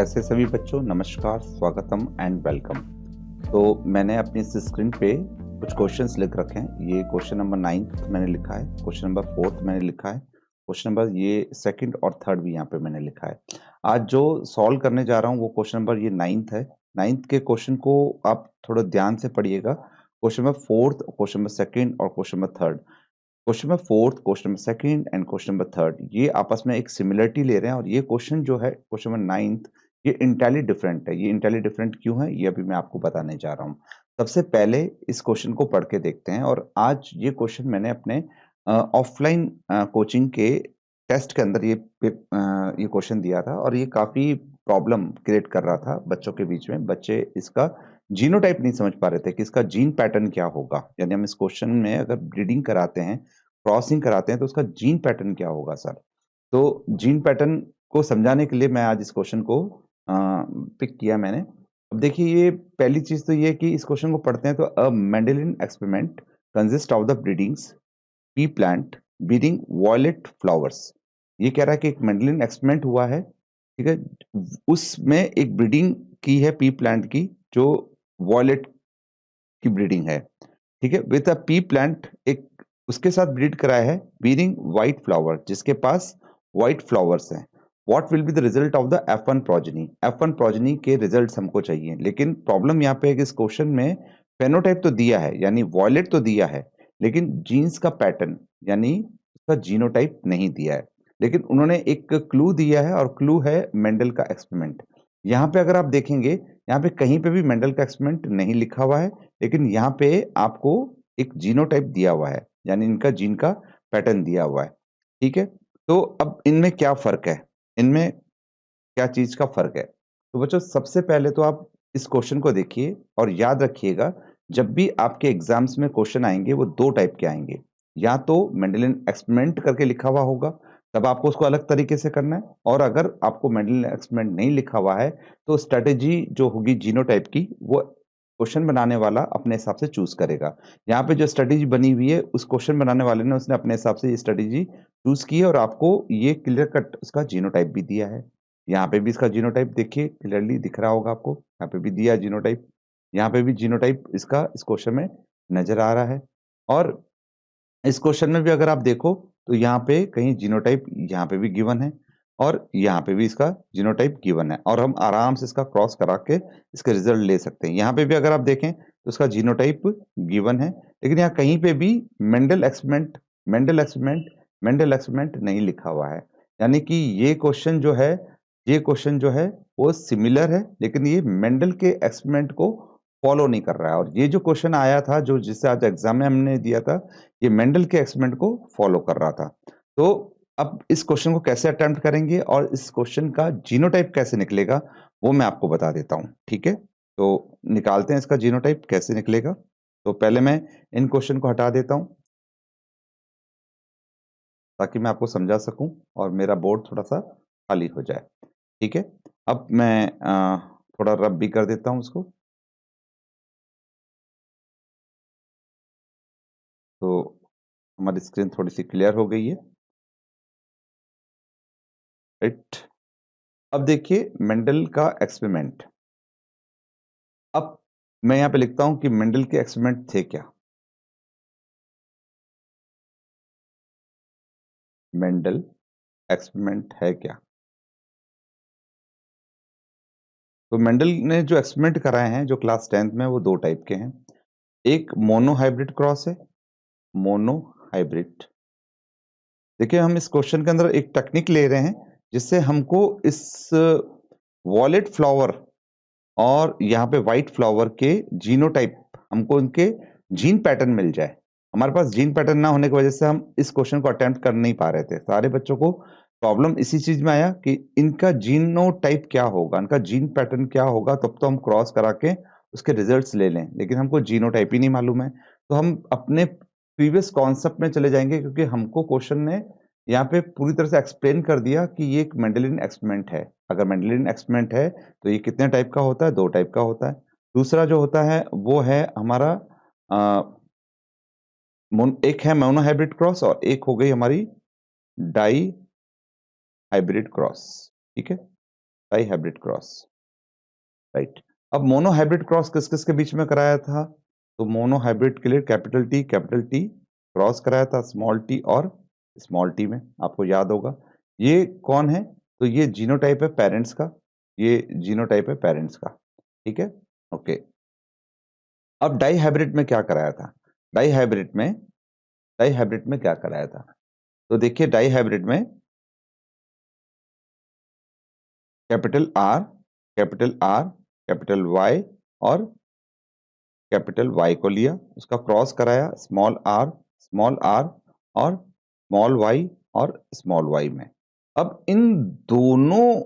कैसे सभी बच्चों, नमस्कार, स्वागतम एंड वेलकम। तो मैंने अपनी इस स्क्रीन पे कुछ क्वेश्चंस लिख रखे हैं। ये क्वेश्चन नंबर 9 मैंने लिखा है, क्वेश्चन नंबर 4 मैंने लिखा है, क्वेश्चन नंबर ये सेकंड और थर्ड भी यहाँ पे मैंने लिखा है। आज जो सॉल्व करने जा रहा हूँ वो क्वेश्चन नंबर ये 9th है। 9th के क्वेश्चन को आप थोड़ा ध्यान से पढ़िएगा। Question number 4th, question number second और question number third, question number 4th, question number second and question number third, ये आपस में एक सिमिलरिटी ले रहे हैं। और ये क्वेश्चन जो है क्वेश्चन नंबर 9th, ये इंटायरली डिफरेंट है। ये इंटायरली डिफरेंट क्यों है ये अभी मैं आपको बताने जा रहा हूँ। सबसे पहले इस क्वेश्चन को पढ़ के देखते हैं। और आज ये क्वेश्चन मैंने अपने ऑफलाइन कोचिंग के टेस्ट के अंदर ये क्वेश्चन दिया था और ये काफी प्रॉब्लम क्रिएट कर रहा था बच्चों के बीच में। बच्चे इसका जीनोटाइप नहीं समझ पा रहे थे कि इसका जीन पैटर्न क्या होगा। यानी हम इस क्वेश्चन में अगर ब्रीडिंग कराते हैं, क्रॉसिंग कराते हैं, तो उसका जीन पैटर्न क्या होगा सर। तो जीन पैटर्न को समझाने के लिए मैं आज इस क्वेश्चन को पिक किया मैंने। अब देखिए, ये पहली चीज तो ये है कि इस क्वेश्चन को पढ़ते हैं तो a Mendelian experiment consist of the breedings pea plant breeding violet flowers. ये कह रहा है कि एक मेंडेलियन एक्सपेरिमेंट हुआ है, ठीक है, उसमें एक ब्रीडिंग की है पी प्लांट की, जो वॉयलेट की ब्रीडिंग है, ठीक है, विद अ पी प्लांट। एक उसके साथ ब्रीड कराया है बीरिंग व्हाइट फ्लावर, जिसके पास व्हाइट फ्लावर्स हैं। What will be the result of the F1 progeny. F1 progeny के रिजल्ट्स हमको चाहिए, लेकिन प्रॉब्लम यहाँ पे है कि इस क्वेश्चन में फेनोटाइप तो दिया है, यानी वॉयलेट तो दिया है, लेकिन जीन्स का पैटर्न यानी उसका जीनोटाइप नहीं दिया है। लेकिन उन्होंने एक क्लू दिया है और क्लू है मेंडल का एक्सपेरिमेंट। यहाँ पे अगर आप देखेंगे, यहाँ पे कहीं पे भी मेंडल का एक्सपेरिमेंट नहीं लिखा हुआ है, लेकिन यहाँ पे आपको एक जीनोटाइप दिया हुआ है, यानी इनका जीन का पैटर्न दिया हुआ है, ठीक है। तो अब इनमें क्या फर्क है, इनमें क्या चीज का फर्क है। तो बच्चों, सबसे पहले तो आप इस क्वेश्चन को देखिए और याद रखिएगा, जब भी आपके एग्जाम्स में क्वेश्चन आएंगे वो दो टाइप के आएंगे। या तो मेंडेलियन एक्सपेरिमेंट करके लिखा हुआ होगा, तब आपको उसको अलग तरीके से करना है। और अगर आपको मेंडेलियन एक्सपेरिमेंट नहीं लिखा हुआ है, तो स्ट्रेटेजी जो होगी जीनोटाइप की, वो क्वेश्चन बनाने वाला अपने हिसाब से चूज करेगा। यहाँ पे जो स्ट्रेटेजी बनी हुई है, उस क्वेश्चन बनाने वाले ने उसने अपने हिसाब से ये स्ट्रेटेजी चूज की है और आपको ये क्लियर कट उसका जीनोटाइप भी दिया है। यहाँ पे भी इसका जीनोटाइप देखिए, क्लियरली दिख रहा होगा आपको। यहाँ पे भी दिया है जीनोटाइप, यहाँ पे भी जीनोटाइप इसका इस क्वेश्चन में नजर आ रहा है। और इस क्वेश्चन में भी अगर आप देखो तो यहाँ पे कहीं जीनोटाइप यहाँ पे भी गिवन है और यहाँ पे भी इसका जीनोटाइप गिवन है, और हम आराम से इसका क्रॉस करा के इसके रिजल्ट ले सकते हैं। यहाँ पे भी अगर आप देखें तो इसका जीनोटाइप गिवन है, लेकिन यहाँ कहीं पे भी Mendel experiment Mendel experiment Mendel experiment नहीं लिखा हुआ है। यानी कि ये क्वेश्चन जो है वो सिमिलर है, लेकिन ये मेंडल के एक्सपेरिमेंट को फॉलो नहीं कर रहा है। और ये जो क्वेश्चन आया था, जो जिससे आज एग्जाम में हमने दिया था, ये मेंडल के एक्सपेरिमेंट को फॉलो कर रहा था। तो अब इस क्वेश्चन को कैसे अटेम्प्ट करेंगे और इस क्वेश्चन का जीनोटाइप कैसे निकलेगा, वो मैं आपको बता देता हूँ, ठीक है। तो निकालते हैं इसका जीनोटाइप कैसे निकलेगा। तो पहले मैं इन क्वेश्चन को हटा देता हूँ ताकि मैं आपको समझा सकूं और मेरा बोर्ड थोड़ा सा खाली हो जाए, ठीक है। अब मैं थोड़ा रब भी कर देता हूँ उसको। तो हमारी स्क्रीन थोड़ी सी क्लियर हो गई है, राइट। अब देखिए मेंडल का एक्सपेरिमेंट। अब मैं यहाँ पे लिखता हूं कि मेंडल के एक्सपेरिमेंट थे क्या। मेंडल एक्सपेरिमेंट है क्या। तो मेंडल ने जो एक्सपेरिमेंट कराए हैं जो क्लास 10th में, वो दो टाइप के हैं। एक मोनो हाइब्रिड क्रॉस है, मोनो हाइब्रिड। देखिए, हम इस क्वेश्चन के अंदर एक टेक्निक ले रहे हैं जिससे हमको इस वॉलेट फ्लावर और यहाँ पे व्हाइट फ्लावर के जीनोटाइप, हमको इनके जीन पैटर्न मिल जाए। हमारे पास जीन पैटर्न ना होने की वजह से हम इस क्वेश्चन को अटेम्प्ट कर नहीं पा रहे थे। सारे बच्चों को प्रॉब्लम इसी चीज में आया कि इनका जीनोटाइप क्या होगा, इनका जीन पैटर्न क्या होगा, तब तो हम क्रॉस करा के उसके रिजल्ट्स ले लें, लेकिन हमको जीनोटाइप ही नहीं मालूम है। तो हम अपने प्रीवियस कॉन्सेप्ट में चले जाएंगे, क्योंकि हमको क्वेश्चन ने यहाँ पे पूरी तरह से एक्सप्लेन कर दिया कि ये एक मेंडेलियन एक्सपेरिमेंट है। अगर मेंडेलियन एक्सपेरिमेंट है तो ये कितने टाइप का होता है, दो टाइप का होता है। दूसरा जो होता है वो है हमारा एक है मोनो हाइब्रिड क्रॉस और एक हो गई हमारी डाई हाइब्रिड क्रॉस, ठीक है। Dihybrid cross, right. अब मोनो हाइब्रिड क्रॉस किस किस के बीच में कराया था? तो मोनो हाइब्रिड के लिए कैपिटल टी क्रॉस कराया था स्मॉल टी और स्मॉल टी में, आपको याद होगा। ये कौन है? तो ये जीनोटाइप है पेरेंट्स का, ये जीनोटाइप है पेरेंट्स का, ठीक है, ओके। अब डाई हाइब्रिड में क्या कराया था? डाई हाइब्रिड में क्या कराया था? तो देखिए डाई हाइब्रिड में कैपिटल आर, कैपिटल वाई और कैपिटल वाई को लिया, उसका क्रॉस कराया स्मॉल आर और स्मॉल वाई में। अब इन दोनों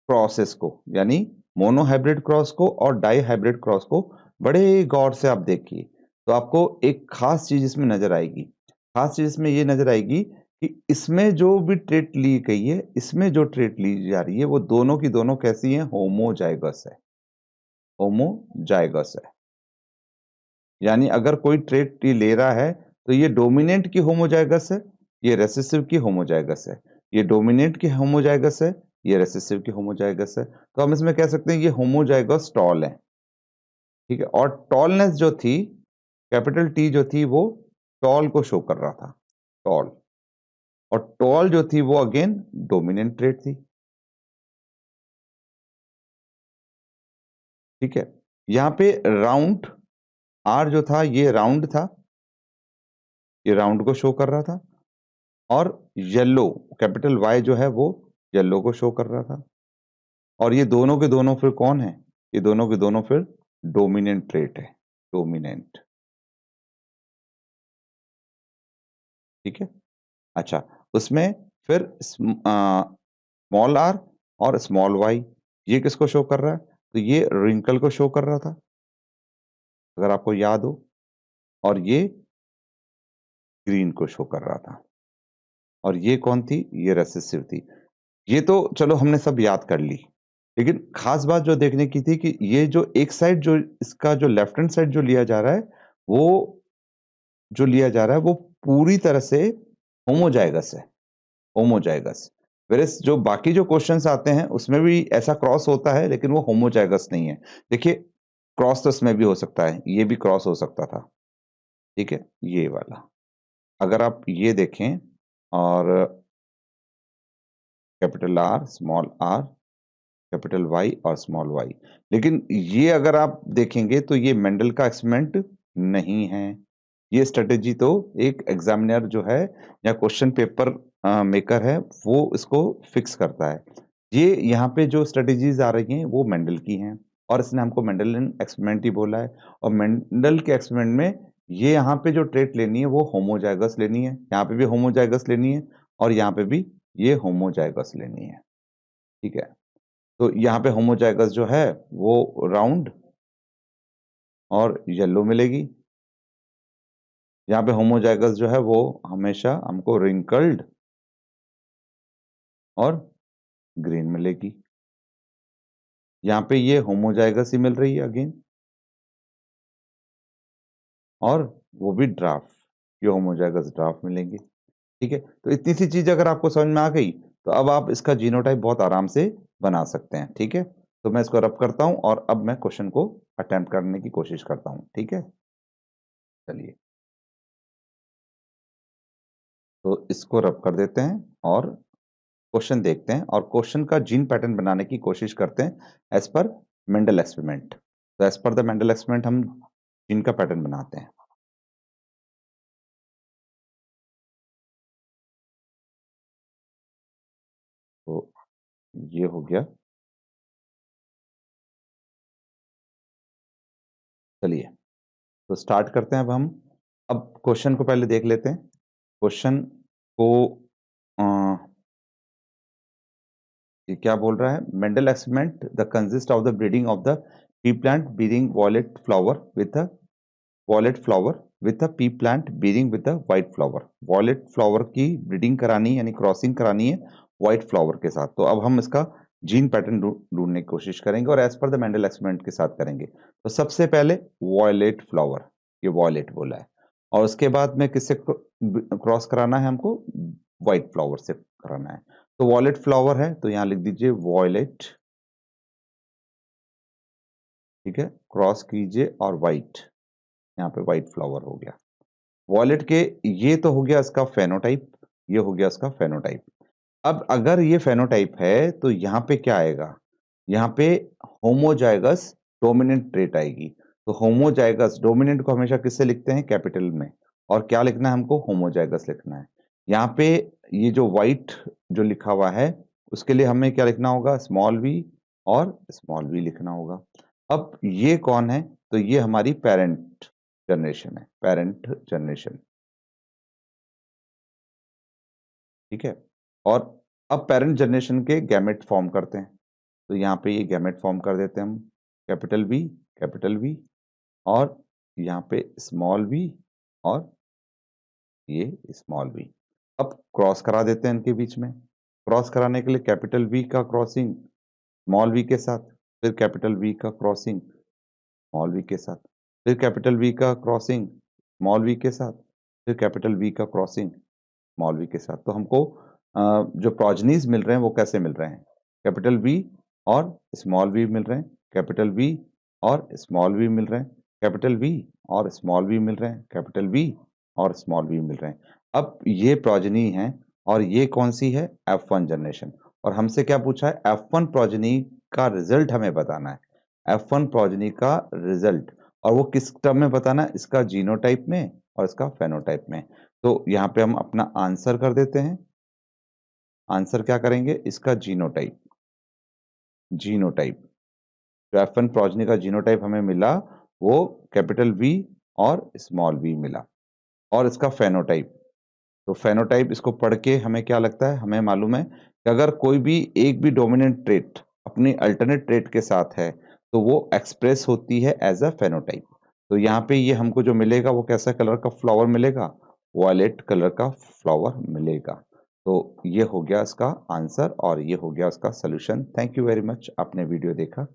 क्रॉसेस को, यानी मोनो हाइब्रिड क्रॉस को और डाई हाइब्रिड क्रॉस को बड़े गौर से आप देखिए, तो आपको एक खास चीज इसमें नजर आएगी। खास चीज इसमें ये नजर आएगी कि इसमें जो भी ट्रेट ली गई है, इसमें जो ट्रेट ली जा रही है, वो दोनों की दोनों कैसी है? होमोजाइगस है, होमोजाइगस है। यानी अगर कोई ट्रेट ये ले रहा है तो ये डोमिनेंट की होमोजाइगस है, ये रेसेसिव की होमोजाइगस है, ये डोमिनेंट की होमोजाइगस है, ये रेसेसिव की होमोजाइगस है। तो हम इसमें कह सकते हैं ये होमोजाइगस टॉल है, ठीक है। और टॉलनेस जो थी, कैपिटल टी जो थी, वो टॉल को शो कर रहा था, टॉल। और टॉल जो थी वो अगेन डोमिनेंट ट्रेट थी, ठीक है। यहाँ पे राउंड आर जो था ये राउंड था, ये राउंड को शो कर रहा था। और येलो कैपिटल वाई जो है वो येलो को शो कर रहा था। और ये दोनों के दोनों फिर कौन है? ये दोनों के दोनों फिर डोमिनेंट ट्रेट है, डोमिनेंट, ठीक है। अच्छा, उसमें फिर स्मॉल आर और स्मॉल वाई, ये किसको शो कर रहा है? तो ये रिंकल को शो कर रहा था, अगर आपको याद हो। और ये ग्रीन को शो कर रहा था। और ये कौन थी? ये रेसेसिव थी। ये तो चलो हमने सब याद कर ली, लेकिन खास बात जो देखने की थी कि ये जो एक साइड, जो इसका जो लेफ्ट हैंड साइड जो लिया जा रहा है, वो जो लिया जा रहा है वो पूरी तरह से होमोजाइगस है, होमोजाइगस। वेरस जो बाकी जो क्वेश्चंस आते हैं उसमें भी ऐसा क्रॉस होता है, लेकिन वो होमोजाइगस नहीं है। देखिए क्रॉस तो इसमें भी हो सकता है, ये भी क्रॉस हो सकता था, ठीक है, ये वाला। अगर आप ये देखें, और कैपिटल आर कैपिटल वाई और स्मॉल वाई, लेकिन ये अगर आप देखेंगे तो ये मेंडल का एक्सपेरिमेंट नहीं है। ये स्ट्रेटेजी तो एक एग्जामिनर जो है या क्वेश्चन पेपर मेकर है, वो इसको फिक्स करता है। ये यहाँ पे जो स्ट्रेटेजीज आ रही हैं वो मेंडल की हैं, और इसने हमको मेंडलियन एक्सपेरिमेंट ही बोला है। और मेंडल के एक्सपेरिमेंट में ये यहाँ पे जो ट्रेट लेनी है वो होमोजाइगस लेनी है, यहाँ पे भी होमोजाइगस लेनी है, और यहाँ पे भी ये होमोजाइगस लेनी है, ठीक है। तो यहाँ पे होमोजाइगस जो है वो राउंड और येलो मिलेगी। यहाँ पे होमोजाइगस जो है वो हमेशा हमको रिंकल्ड और ग्रीन मिलेगी। यहाँ पे ये होमोजाइगस ही मिल रही है अगेन, और वो भी ड्राफ्ट, ये होमोजाइगस ड्राफ्ट मिलेंगे, ठीक है। तो इतनी सी चीज अगर आपको समझ में आ गई, तो अब आप इसका जीनोटाइप बहुत आराम से बना सकते हैं, ठीक है। तो मैं इसको रब करता हूं और अब मैं क्वेश्चन को अटेम्प्ट करने की कोशिश करता हूं, ठीक है। चलिए, तो इसको रब कर देते हैं और क्वेश्चन देखते हैं, और क्वेश्चन का जीन पैटर्न बनाने की कोशिश करते हैं एज पर मेंडल एक्सपेरिमेंट। तो as per the Mendel experiment हम जीन का पैटर्न बनाते हैं। तो ये हो गया। चलिए, तो स्टार्ट करते हैं अब हम। अब क्वेश्चन को पहले देख लेते हैं। क्वेश्चन को ये क्या बोल रहा है? Mendel experiment the consist of the breeding of the pea plant bearing violet flower with a pea plant bearing with a white flower. Violet flower की ब्रीडिंग करानी है, यानी क्रॉसिंग करानी है व्हाइट फ्लावर के साथ। तो अब हम इसका जीन पैटर्न ढूंढने की कोशिश करेंगे, और as per the Mendel experiment के साथ करेंगे। तो सबसे पहले वॉयलेट फ्लावर, ये वॉयलेट बोला है, और उसके बाद में किससे क्रॉस कराना है हमको? व्हाइट फ्लावर से कराना है। तो वॉयलेट फ्लावर है, तो यहाँ लिख दीजिए वॉयलेट ठीक है, क्रॉस कीजिए और वाइट, यहाँ पे वाइट फ्लावर हो गया। वॉयलेट के ये तो हो गया इसका फेनोटाइप, ये हो गया इसका फेनोटाइप। अब अगर ये फेनोटाइप है तो यहाँ पे क्या आएगा, यहाँ पे होमोजाइगस डोमिनेंट ट्रेट आएगी। तो होमोजाइगस डोमिनेंट को हमेशा किससे लिखते हैं, कैपिटल में, और क्या लिखना है हमको, होमोजाइगस लिखना है। यहाँ पे ये जो व्हाइट जो लिखा हुआ है उसके लिए हमें क्या लिखना होगा, स्मॉल वी और स्मॉल वी लिखना होगा। अब ये कौन है, तो ये हमारी पेरेंट जनरेशन है, पेरेंट जनरेशन, ठीक है। और अब पेरेंट जनरेशन के गैमेट फॉर्म करते हैं, तो यहाँ पे ये गैमेट फॉर्म कर देते हैं हम, कैपिटल वी और यहाँ पे स्मॉल वी और ये स्मॉल वी। अब क्रॉस करा देते हैं इनके बीच में। क्रॉस कराने के लिए कैपिटल वी का क्रॉसिंग स्मॉल वी के साथ, फिर कैपिटल वी का क्रॉसिंग स्मॉल वी के साथ, फिर कैपिटल वी का क्रॉसिंग स्मॉल वी के साथ, फिर कैपिटल वी का क्रॉसिंग स्मॉल वी के साथ। तो हमको जो प्रोजनीज मिल रहे हैं वो कैसे मिल रहे हैं, कैपिटल वी और स्मॉल वी मिल रहे हैं, कैपिटल वी और स्मॉल वी मिल रहे हैं, कैपिटल वी और स्मॉल वी मिल रहे हैं, कैपिटल वी और स्मॉल वी मिल रहे हैं। अब ये प्रोजनी है और ये कौन सी है, F1 जनरेशन। और हमसे क्या पूछा है, F1 प्रोजनी का रिजल्ट हमें बताना है, F1 प्रोजनी का रिजल्ट, और वो किस टर्म में बताना है, इसका जीनोटाइप में और इसका फेनोटाइप में। तो यहाँ पे हम अपना आंसर कर देते हैं, आंसर क्या करेंगे, इसका जीनोटाइप, जीनोटाइप जो F1 प्रोजनी का जीनोटाइप हमें मिला वो कैपिटल वी और स्मॉल वी मिला। और इसका फेनोटाइप, तो फेनोटाइप इसको पढ़ के हमें क्या लगता है, हमें मालूम है कि अगर कोई भी एक भी डोमिनेंट ट्रेट अपनी अल्टरनेट ट्रेट के साथ है तो वो एक्सप्रेस होती है एज अ फेनोटाइप। तो यहाँ पे ये हमको जो मिलेगा वो कैसा कलर का फ्लावर मिलेगा, वॉयलेट कलर का फ्लावर मिलेगा। तो ये हो गया इसका आंसर और ये हो गया इसका solution. Thank you very much, आपने वीडियो देखा।